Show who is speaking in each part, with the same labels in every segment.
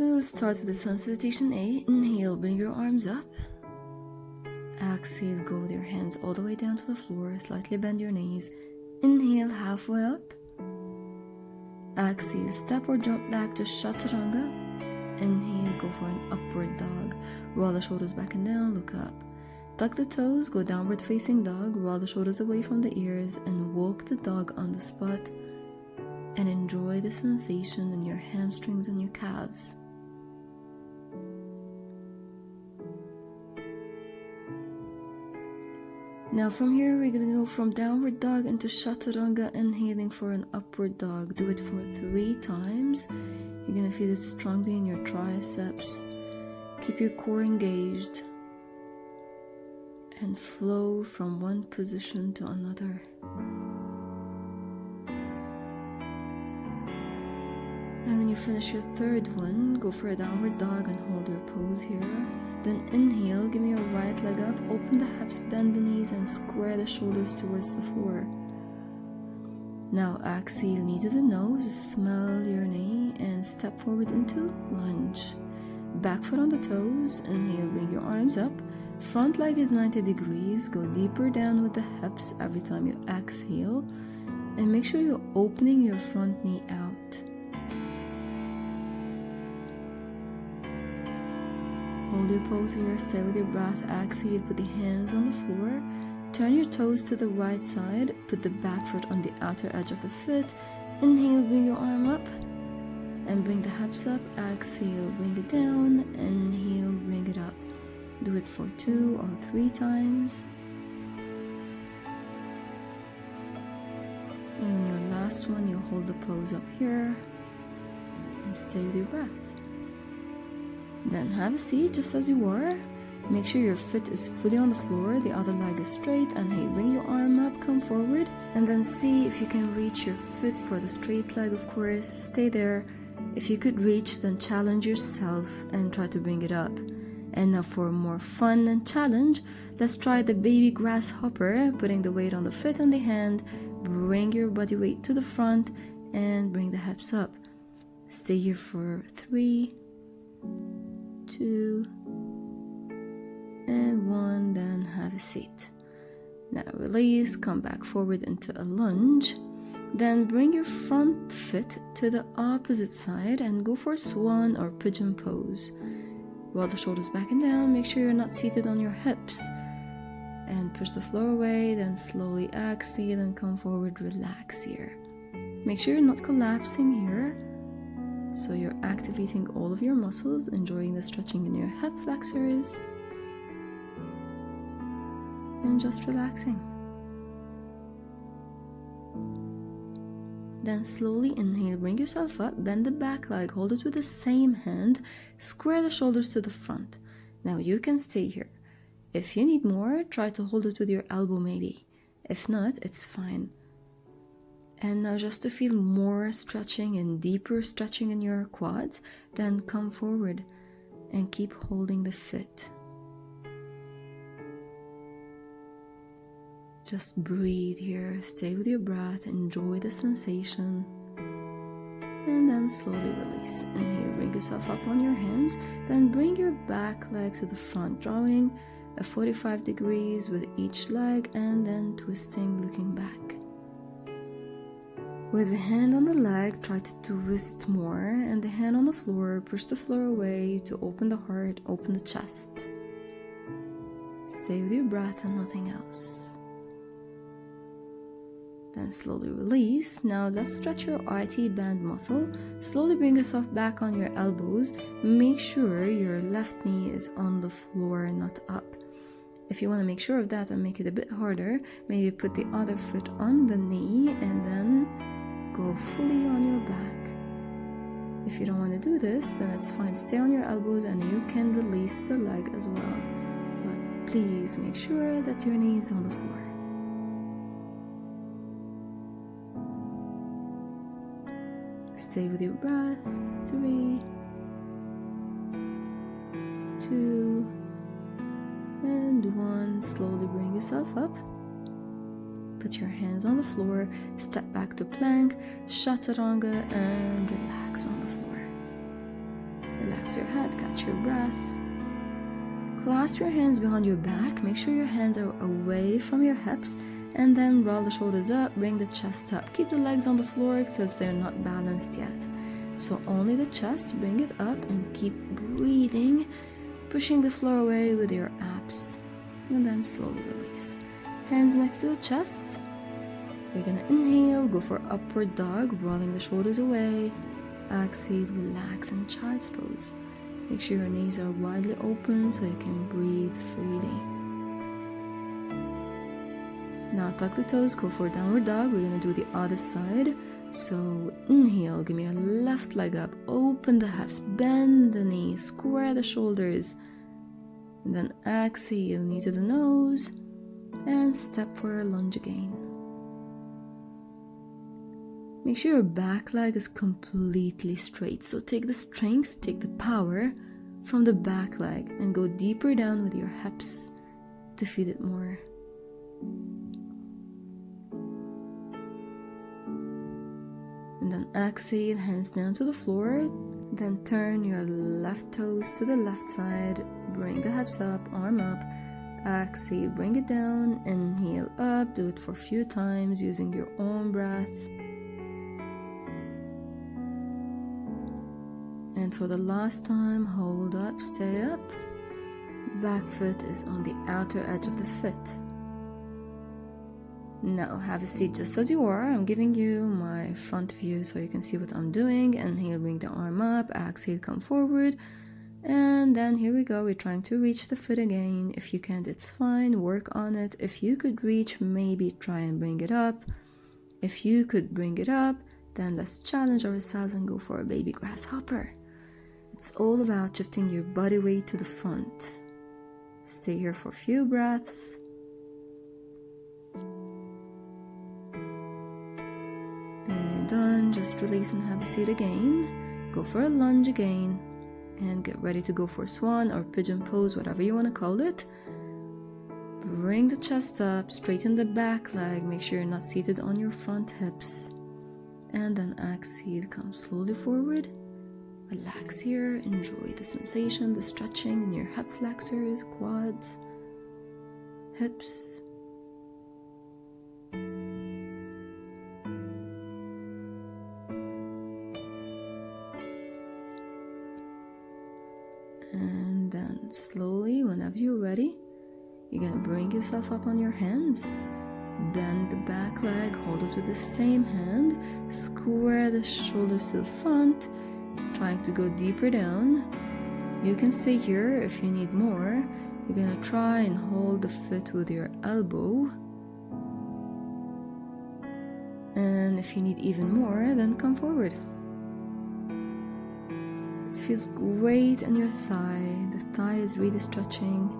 Speaker 1: We'll start with the sun salutation A. Inhale, bring your arms up. Exhale, go with your hands all the way down to the floor. Slightly bend your knees. Inhale, halfway up. Exhale, step or jump back to chaturanga. Inhale, go for an upward dog. Roll the shoulders back and down, look up. Tuck the toes, go downward facing dog. Roll the shoulders away from the ears and walk the dog on the spot. And enjoy the sensation in your hamstrings and your calves. Now from here, we're going to go from downward dog into chaturanga, inhaling for an upward dog. Do it for 3 times. You're going to feel it strongly in your triceps. Keep your core engaged. And flow from one position to another. And when you finish your 3rd one, go for a downward dog and hold your pose here. Then inhale, give me your right leg up, open the hips, bend the knees, and square the shoulders towards the floor. Now exhale, knee to the nose, smell your knee, and step forward into lunge. Back foot on the toes, inhale, bring your arms up. Front leg is 90 degrees, go deeper down with the hips every time you exhale. And make sure you're opening your front knee out. Hold your pose here, stay with your breath, exhale, put the hands on the floor, turn your toes to the right side, put the back foot on the outer edge of the foot, inhale, bring your arm up, and bring the hips up, exhale, bring it down, inhale, bring it up. Do it for 2 or 3 times. And then your last one, you hold the pose up here, and stay with your breath. Then have a seat just as you are. Make sure your foot is fully on the floor, the other leg is straight, and hey, bring your arm up, come forward, and then see if you can reach your foot for the straight leg, of course. Stay there. If you could reach, then challenge yourself and try to bring it up. And now for more fun and challenge, let's try the baby grasshopper, putting the weight on the foot and the hand. Bring your body weight to the front and bring the hips up. Stay here for 3, 2, and 1, then have a seat. Now release, come back forward into a lunge. Then bring your front foot to the opposite side and go for swan or pigeon pose. Roll the shoulders back and down, make sure you're not seated on your hips. And push the floor away, then slowly exhale and come forward, relax here. Make sure you're not collapsing here. So you're activating all of your muscles, enjoying the stretching in your hip flexors. And just relaxing. Then slowly inhale, bring yourself up, bend the back leg, hold it with the same hand, square the shoulders to the front. Now you can stay here. If you need more, try to hold it with your elbow maybe. If not, it's fine. And now just to feel more stretching and deeper stretching in your quads, then come forward and keep holding the foot. Just breathe here, stay with your breath, enjoy the sensation. And then slowly release. Inhale, bring yourself up on your hands, then bring your back leg to the front, drawing a 45 degrees with each leg and then twisting, looking back. With the hand on the leg, try to twist more, and the hand on the floor, push the floor away to open the heart, open the chest. Stay with your breath and nothing else. Then slowly release. Now let's stretch your IT band muscle. Slowly bring yourself back on your elbows. Make sure your left knee is on the floor, not up. If you want to make sure of that and make it a bit harder, maybe put the other foot on the knee and then go fully on your back. If you don't want to do this, then it's fine. Stay on your elbows and you can release the leg as well. But please make sure that your knee is on the floor. Stay with your breath. 3, 2, and 1. Slowly bring yourself up. Put your hands on the floor, step back to plank, chaturanga, and relax on the floor. Relax your head, catch your breath. Clasp your hands behind your back. Make sure your hands are away from your hips. And then roll the shoulders up, bring the chest up. Keep the legs on the floor because they're not balanced yet. So only the chest, bring it up and keep breathing, pushing the floor away with your abs. And then slowly release. Hands next to the chest. We're gonna inhale, go for upward dog, rolling the shoulders away. Exhale, relax in child's pose. Make sure your knees are widely open so you can breathe freely. Now tuck the toes, go for downward dog. We're gonna do the other side. So inhale, give me a left leg up, open the hips, bend the knees, square the shoulders. And then exhale, knee to the nose, and step for a lunge again. Make sure your back leg is completely straight. So take the strength, take the power from the back leg and go deeper down with your hips to feed it more. And then exhale, hands down to the floor. Then turn your left toes to the left side. Bring the hips up, arm up. Exhale, bring it down. Inhale up. Do it for a few times using your own breath. And for the last time, hold up, stay up. Back foot is on the outer edge of the foot. Now have a seat just as you are. I'm giving you my front view so you can see what I'm doing. Inhale, bring the arm up. Exhale, come forward. And then here we go. We're trying to reach the foot again. If you can't, it's fine. Work on it. If you could reach, maybe try and bring it up. If you could bring it up, then let's challenge ourselves and go for a baby grasshopper. It's all about shifting your body weight to the front. Stay here for a few breaths. And you're done. Just release and have a seat again. Go for a lunge again. And get ready to go for swan or pigeon pose, whatever you want to call it. Bring the chest up, straighten the back leg. Make sure you're not seated on your front hips. And then exhale, come slowly forward. Relax here, enjoy the sensation, the stretching in your hip flexors, quads, hips. And then slowly, whenever you're ready, you're gonna bring yourself up on your hands. Bend the back leg, hold it with the same hand, square the shoulders to the front, trying to go deeper down. You can stay here if you need more. You're gonna try and hold the foot with your elbow. And if you need even more, then come forward. It feels great in your thigh. The thigh is really stretching.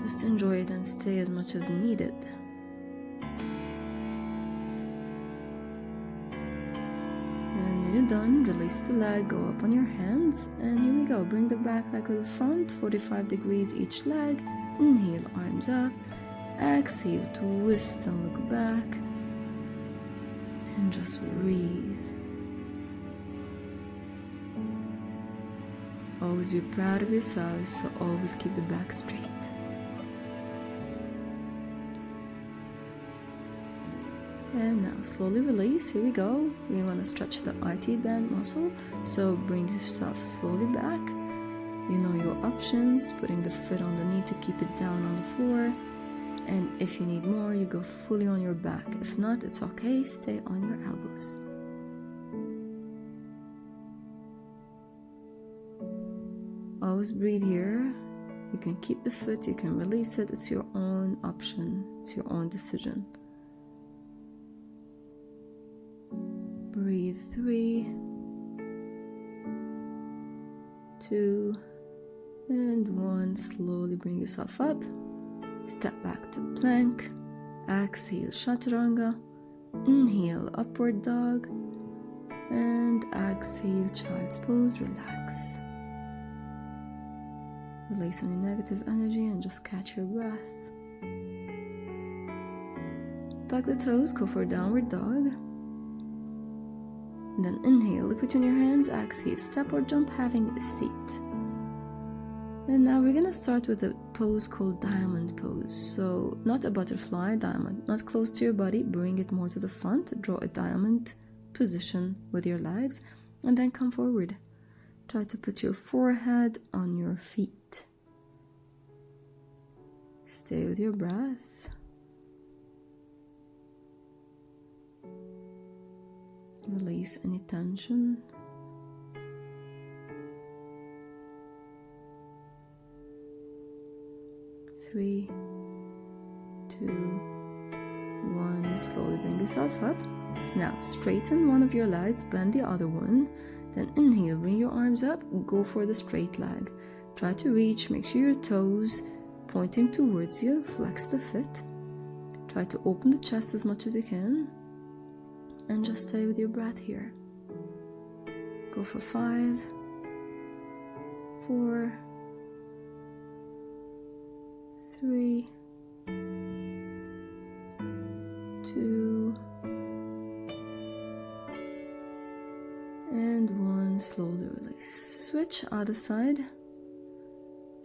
Speaker 1: Just enjoy it and stay as much as needed. And when you're done, release the leg, go up on your hands, and here we go. Bring the back leg to the front, 45 degrees each leg. Inhale, arms up. Exhale, twist and look back. And just breathe. Always be proud of yourselves, so always keep the back straight. And now slowly release. Here we go. We want to stretch the IT band muscle. So bring yourself slowly back. You know your options. Putting the foot on the knee to keep it down on the floor. And if you need more, you go fully on your back. If not, it's okay. Stay on your elbows. Always breathe here. You can keep the foot. You can release it. It's your own option. It's your own decision. Breathe 3, 2, and 1. Slowly bring yourself up. Step back to plank. Exhale, chaturanga. Inhale, upward dog. And exhale, child's pose. Relax. Release any negative energy and just catch your breath. Tuck the toes, go for a downward dog. Then inhale, look between your hands, exhale, step or jump, having a seat. And now we're gonna start with a pose called diamond pose. So not a butterfly, diamond, not close to your body, bring it more to the front, draw a diamond position with your legs, and then come forward. Try to put your forehead on your feet. Stay with your breath. Release any tension. Three, two, one. Slowly bring yourself up. Now straighten one of your legs, bend the other one. Then inhale, bring your arms up, go for the straight leg. Try to reach, make sure your toes pointing towards you, flex the foot. Try to open the chest as much as you can. And just stay with your breath here. Go for 5, 4, 3, 2, and 1. Slowly release. Switch other side.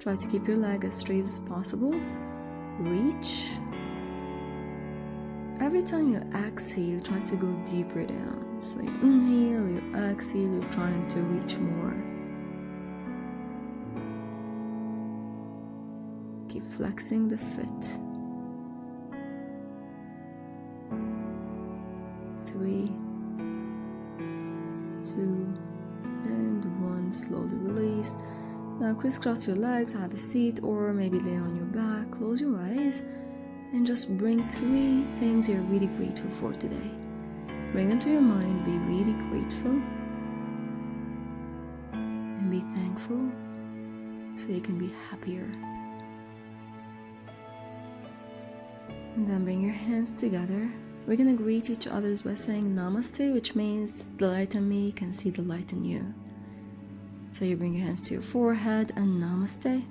Speaker 1: Try to keep your leg as straight as possible. Reach. Every time you exhale, try to go deeper down. So you inhale, you exhale, you're trying to reach more. Keep flexing the foot. 3, 2, and 1. Slowly release. Now crisscross your legs, have a seat, or maybe lay on your back. Close your eyes and just bring 3 things you're really grateful for today. Bring them to your mind. Be really grateful and be thankful so you can be happier. And then bring your hands together. We're gonna greet each other by saying Namaste, which means the light in me can see the light in you. So you bring your hands to your forehead and Namaste.